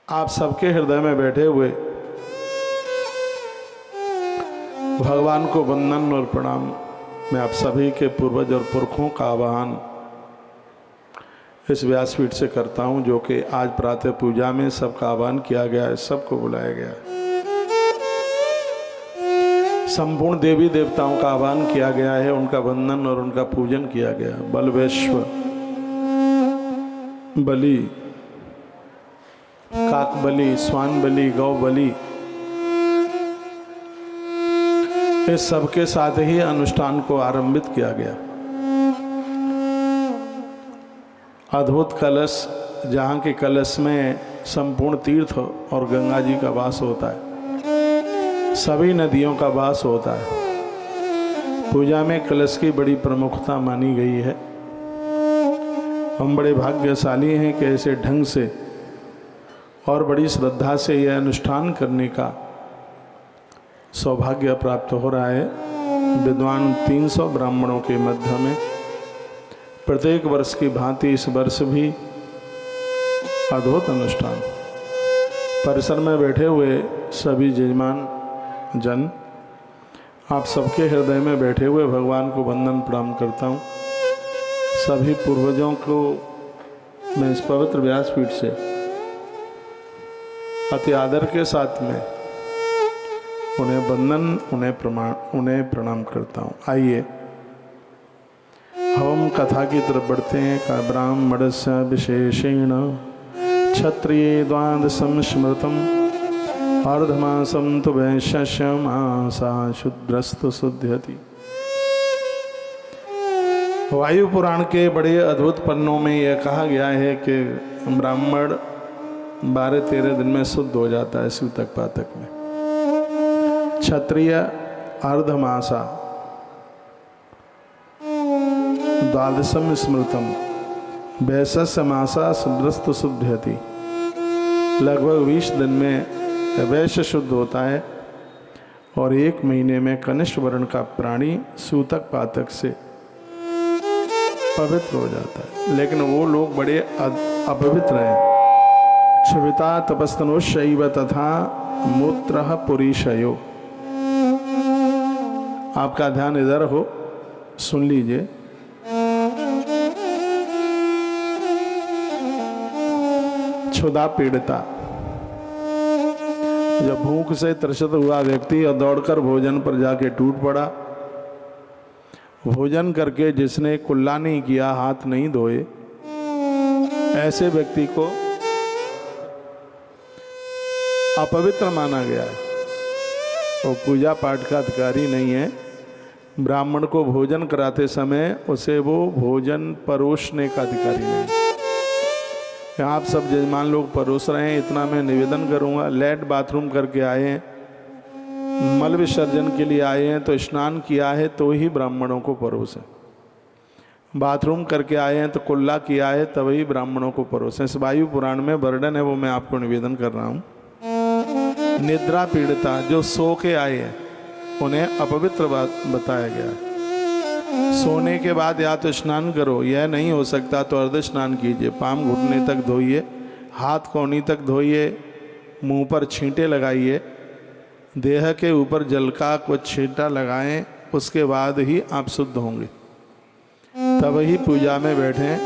आप सबके हृदय में बैठे हुए भगवान को वंदन और प्रणाम। मैं आप सभी के पूर्वज और पुरखों का आवाहन इस व्यासपीठ से करता हूं, जो कि आज प्रातः पूजा में सबका आह्वान किया गया है, सबको बुलाया गया है। संपूर्ण देवी देवताओं का आह्वान किया गया है, उनका वंदन और उनका पूजन किया गया। बलवेश्वर, बलि, काक बलि, स्वान बलि, गौ बलि, इस सबके साथ ही अनुष्ठान को आरंभित किया गया। अद्भुत कलश, जहाँ के कलश में संपूर्ण तीर्थ और गंगा जी का वास होता है, सभी नदियों का वास होता है। पूजा में कलश की बड़ी प्रमुखता मानी गई है। हम बड़े भाग्यशाली हैं कि ऐसे ढंग से और बड़ी श्रद्धा से यह अनुष्ठान करने का सौभाग्य प्राप्त हो रहा है। विद्वान 300 ब्राह्मणों के मध्य में प्रत्येक वर्ष की भांति इस वर्ष भी अद्भुत अनुष्ठान। परिसर में बैठे हुए सभी जजमान जन, आप सबके हृदय में बैठे हुए भगवान को वंदन प्रणाम करता हूँ। सभी पूर्वजों को मैं इस पवित्र व्यासपीठ से अति आदर के साथ में उन्हें वंदन, उन्हें प्रणाम करता हूँ। आइए हम कथा की तरफ बढ़ते हैं। ब्राह्मणस्य विशेषेण क्षत्रिये द्वादशं स्मृतम् अर्धमासं तु वैश्यस्य मासा शुद्रस्तु शुध्यति। वायु पुराण के बड़े अद्भुत पन्नों में यह कहा गया है कि ब्राह्मण 12-13 दिन में शुद्ध हो जाता है सूतक पातक में। क्षत्रिय अर्धमासा द्वादशम स्मृतम वैश्य मासा शुद्रस्तु शुद्धति। लगभग 20 दिन में वैश्य शुद्ध होता है और 1 महीने में कनिष्ठ वर्ण का प्राणी सूतक पातक से पवित्र हो जाता है। लेकिन वो लोग बड़े अपवित्र हैं। क्षुभिता तपस्तनुशैव तथा मूत्रः पुरीशयो। आपका ध्यान इधर हो, सुन लीजिए। क्षुधा पीड़िता, जब भूख से त्रसित हुआ व्यक्ति और दौड़कर भोजन पर जाके टूट पड़ा, भोजन करके जिसने कुल्ला नहीं किया, हाथ नहीं धोए, ऐसे व्यक्ति को अपवित्र माना गया है। वो पूजा पाठ का अधिकारी नहीं है। ब्राह्मण को भोजन कराते समय उसे वो भोजन परोसने का अधिकारी नहीं। यहाँ आप सब जजमान लोग परोस रहे हैं, इतना मैं निवेदन करूँगा। लेट बाथरूम करके आए हैं, मल विसर्जन के लिए आए हैं, तो स्नान किया है तो ही ब्राह्मणों को परोसें। बाथरूम करके आए हैं तो कुल्ला किया है तभी ब्राह्मणों को परोसें। इस वायु पुराण में वर्णन है, वो मैं आपको निवेदन कर रहा हूँ। निद्रा पीड़िता, जो सो के आए हैं, उन्हें अपवित्र बताया गया है। सोने के बाद या तो स्नान करो, यह नहीं हो सकता तो अर्ध स्नान कीजिए। पाँव घुटने तक धोइए, हाथ कोहनी तक धोइए, मुंह पर छींटे लगाइए, देह के ऊपर जल का कुछ छींटा लगाएं, उसके बाद ही आप शुद्ध होंगे। तब ही पूजा में बैठें,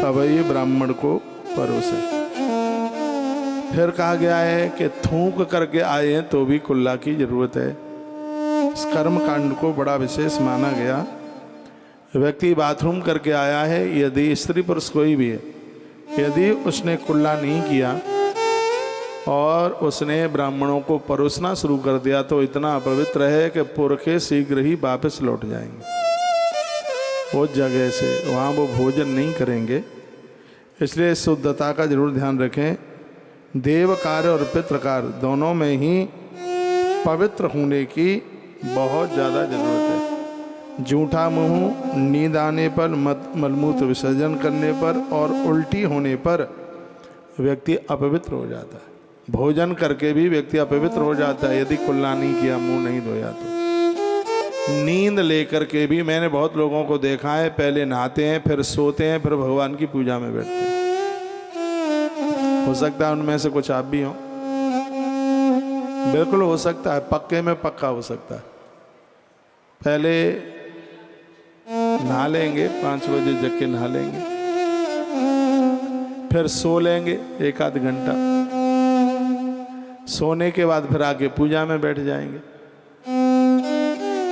तब ही ब्राह्मण को परोसें। फिर कहा गया है कि थूक करके आए हैं तो भी कुल्ला की जरूरत है। इस कर्म कांड को बड़ा विशेष माना गया। व्यक्ति बाथरूम करके आया है, यदि स्त्री पुरुष कोई भी है, यदि उसने कुल्ला नहीं किया और उसने ब्राह्मणों को परोसना शुरू कर दिया तो इतना अपवित्र है कि पुरखे शीघ्र ही वापस लौट जाएंगे उस जगह से, वहाँ वो भोजन नहीं करेंगे। इसलिए शुद्धता का जरूर ध्यान रखें। देव कार्य और पितृ कार्य दोनों में ही पवित्र होने की बहुत ज़्यादा जरूरत है। जूठा मुंह, नींद आने पर, मलमूत्र विसर्जन करने पर और उल्टी होने पर व्यक्ति अपवित्र हो जाता है। भोजन करके भी व्यक्ति अपवित्र हो जाता है यदि कुल्ला नहीं किया, मुंह नहीं धोया तो। नींद लेकर के भी मैंने बहुत लोगों को देखा है, पहले नहाते हैं, फिर सोते हैं, फिर भगवान की पूजा में बैठते हैं। हो सकता है उनमें से कुछ आप भी हो, बिल्कुल हो सकता है, पक्के में पक्का हो सकता है। पहले नहा लेंगे, 5 बजे जग के नहा लेंगे, फिर सो लेंगे 1-8 घंटा, सोने के बाद फिर आके पूजा में बैठ जाएंगे।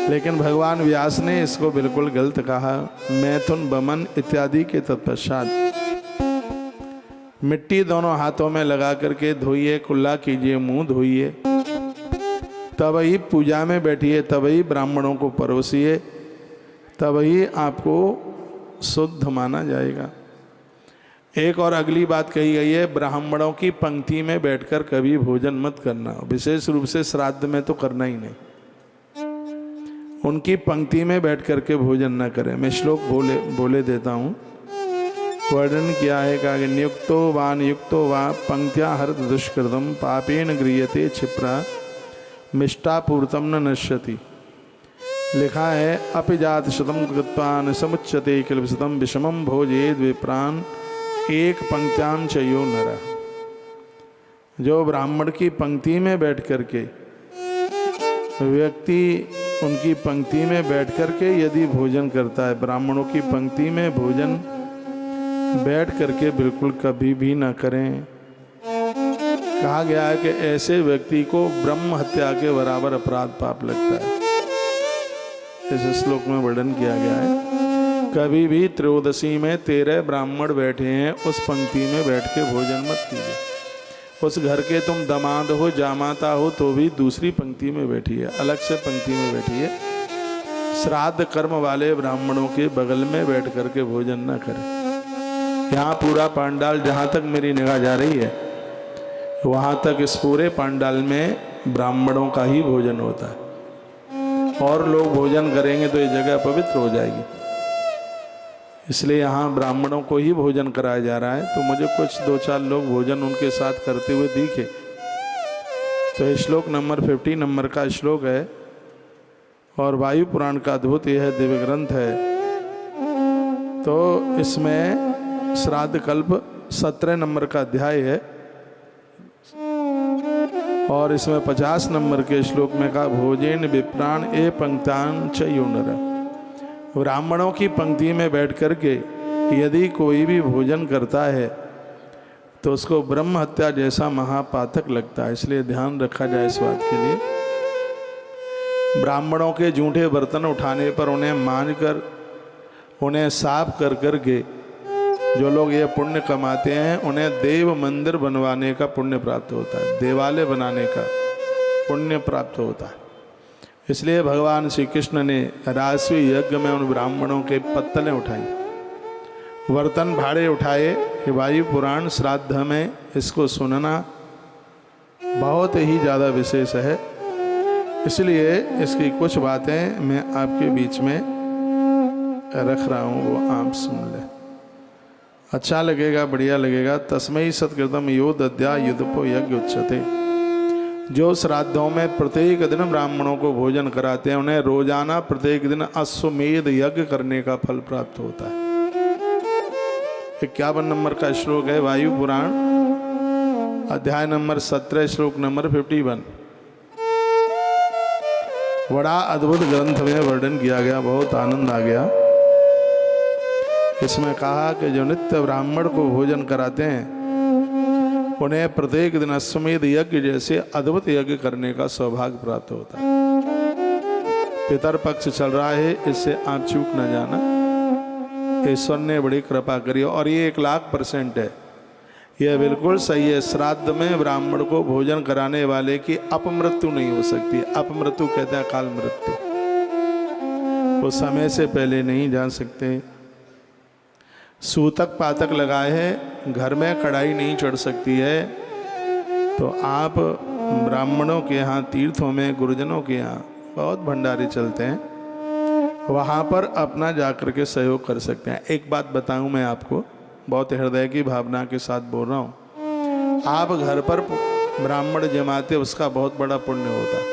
लेकिन भगवान व्यास ने इसको बिल्कुल गलत कहा। मैथुन बमन इत्यादि के तत्पश्चात मिट्टी दोनों हाथों में लगा करके धोइए, कुल्ला कीजिए, मुंह धोइए, तब ही पूजा में बैठिए, तब ही ब्राह्मणों को परोसिए, तब ही आपको शुद्ध माना जाएगा। एक और अगली बात कही गई है, ब्राह्मणों की पंक्ति में बैठकर कभी भोजन मत करना, विशेष रूप से श्राद्ध में तो करना ही नहीं। उनकी पंक्ति में बैठ करके भोजन न करें। मैं श्लोक बोले देता हूँ। वर्णन किया है कि नियुक्तो वा पंक्त्या हरत दुष्कृतम पापेन गृह्यते क्षिप्रा मिष्टापूर्तम न नश्यति। लिखा है अपिजात शतम कृत्वान समुच्यते किलशतम विषमम भोजेद विप्रान एक पंक्त्याम चयो नर। जो ब्राह्मण की पंक्ति में बैठ करके व्यक्ति उनकी पंक्ति में बैठ करके यदि भोजन करता है, ब्राह्मणों की पंक्ति में भोजन बैठ करके बिल्कुल कभी भी ना करें। कहा गया है कि ऐसे व्यक्ति को ब्रह्म हत्या के बराबर अपराध पाप लगता है। इस श्लोक में वर्णन किया गया है। कभी भी त्रयोदशी में 13 ब्राह्मण बैठे हैं, उस पंक्ति में बैठ के भोजन मत कीजिए। उस घर के तुम दामाद हो, जामाता हो, तो भी दूसरी पंक्ति में बैठिए, अलग से पंक्ति में बैठिए। श्राद्ध कर्म वाले ब्राह्मणों के बगल में बैठ करके भोजन न करें। यहाँ पूरा पांडाल, जहाँ तक मेरी निगाह जा रही है, वहाँ तक इस पूरे पांडाल में ब्राह्मणों का ही भोजन होता है। और लोग भोजन करेंगे तो ये जगह पवित्र हो जाएगी, इसलिए यहाँ ब्राह्मणों को ही भोजन कराया जा रहा है। तो मुझे कुछ 2-4 लोग भोजन उनके साथ करते हुए दिखे। तो ये श्लोक नंबर 50 नंबर का श्लोक है और वायु पुराण का अद्भुत यह दिव्य ग्रंथ है। तो इसमें श्राद्ध कल्प 17 नंबर का अध्याय है और इसमें 50 नंबर के श्लोक में कहा भोजेन विप्राण ए पंक्तान च यो नर। ब्राह्मणों की पंक्ति में बैठ करके यदि कोई भी भोजन करता है तो उसको ब्रह्म हत्या जैसा महापातक लगता है, इसलिए ध्यान रखा जाए इस बात के लिए। ब्राह्मणों के जूठे बर्तन उठाने पर उन्हें मांज कर, उन्हें साफ कर करके जो लोग ये पुण्य कमाते हैं, उन्हें देव मंदिर बनवाने का पुण्य प्राप्त होता है, देवालय बनाने का पुण्य प्राप्त होता है। इसलिए भगवान श्री कृष्ण ने राजस्वी यज्ञ में उन ब्राह्मणों के पत्तलें उठाई, बर्तन भाड़े उठाए। वायु पुराण श्राद्ध में इसको सुनना बहुत ही ज़्यादा विशेष है, इसलिए इसकी कुछ बातें मैं आपके बीच में रख रहा हूँ, वो आप सुन लें। अच्छा लगेगा, बढ़िया लगेगा। तस्मै सत्कृतम यो दद्या युद्धपो यज्ञ उच्यते। जो श्राद्धों में प्रत्येक दिन ब्राह्मणों को भोजन कराते हैं, उन्हें रोजाना प्रत्येक दिन अश्वमेध यज्ञ करने का फल प्राप्त होता है। 51 नंबर का श्लोक है वायु पुराण अध्याय नंबर 17 श्लोक नंबर 51। बड़ा अद्भुत ग्रंथ में वर्णन किया गया, बहुत आनंद आ गया। इसमें कहा कि जो नित्य ब्राह्मण को भोजन कराते हैं उन्हें प्रत्येक दिन अश्वमेध यज्ञ जैसे अद्भुत यज्ञ करने का सौभाग्य प्राप्त होता है। पितर पक्ष चल रहा है, इससे आप चूक न जाना। ईश्वर ने बड़ी कृपा करी और ये 1,00,000% है, यह बिल्कुल सही है। श्राद्ध में ब्राह्मण को भोजन कराने वाले की अपमृत्यु नहीं हो सकती। अपमृत्यु कहते हैं अकाल मृत्यु, वो समय से पहले नहीं जा सकते। सूतक पातक लगाए हैं, घर में कढ़ाई नहीं चढ़ सकती है। तो आप ब्राह्मणों के यहाँ, तीर्थों में, गुरुजनों के यहाँ बहुत भंडारे चलते हैं, वहाँ पर अपना जाकर के सहयोग कर सकते हैं। एक बात बताऊँ मैं आपको, बहुत हृदय की भावना के साथ बोल रहा हूँ। आप घर पर ब्राह्मण जमाते, उसका बहुत बड़ा पुण्य होता है।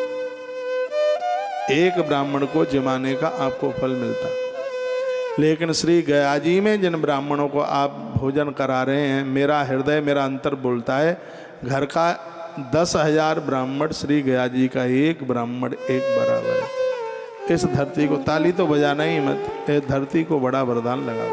एक ब्राह्मण को जमाने का आपको फल मिलता। लेकिन श्री गया जी में जिन ब्राह्मणों को आप भोजन करा रहे हैं, मेरा हृदय, मेरा अंतर बोलता है घर का 10,000 ब्राह्मण श्री गया जी का एक ब्राह्मण एक बराबर है। इस धरती को ताली तो बजाना ही मत, इस धरती को बड़ा वरदान लगा।